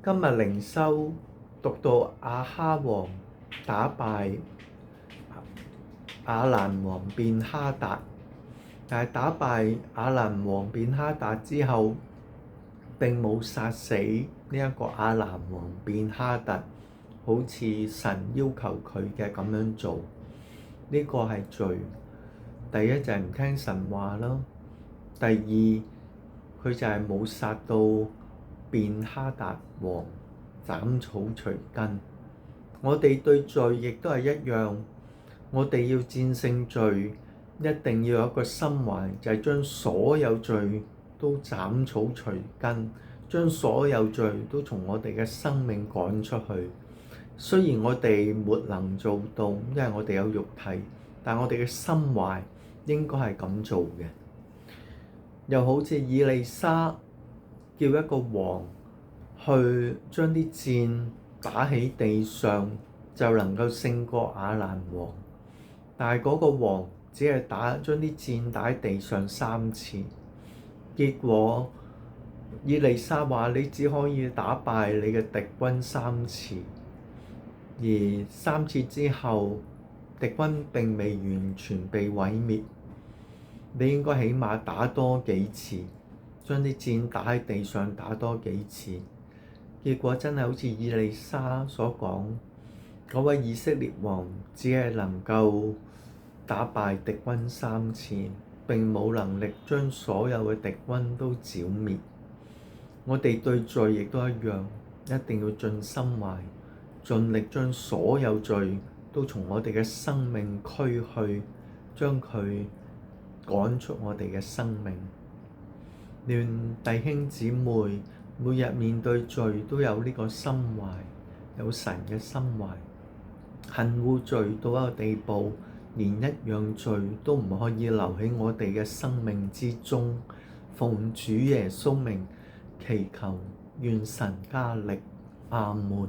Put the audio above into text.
今日靈修讀到亞哈王打敗亞蘭王便哈達，但係打敗亞蘭王便哈達之後，並冇殺死呢一個亞蘭王便哈達，好似神要求佢嘅咁樣做，呢個係罪。第一就係唔聽神話咯，第二佢就係冇殺到便哈達王，斬草除根。我哋對罪亦都係一樣，我哋要戰勝罪，一定要有一個心懷，就係將所有罪都斬草除根，將所有罪都從我哋嘅生命趕出去。雖然我哋沒能做到，因為我哋有肉體，但我哋嘅心懷應該係咁做嘅。又好似以利沙叫一個王去將啲箭打喺地上，就能夠勝過亞蘭王，但係嗰個王只係將啲箭打喺地上3次，結果以利沙話你只可以打敗你嘅敵軍3次，而3次之後敵軍並未完全被毀滅，你應該起碼打多幾次，將啲箭打喺地上打多幾次。結果真係好似以利沙所講，嗰位以色列王只係能夠打敗敵軍3次，並冇能力將所有嘅敵軍都剿滅。我哋對罪亦都一樣，一定要盡心懷，盡力將所有罪都從我哋嘅生命驅去，將佢趕出我哋嘅生命。願弟兄姊妹每日面對罪都有呢個心懷，有神嘅心懷，恨惡罪到一個地步，連一樣罪都唔可以留喺我哋嘅生命之中。奉主耶穌名祈求，願神加力，阿門。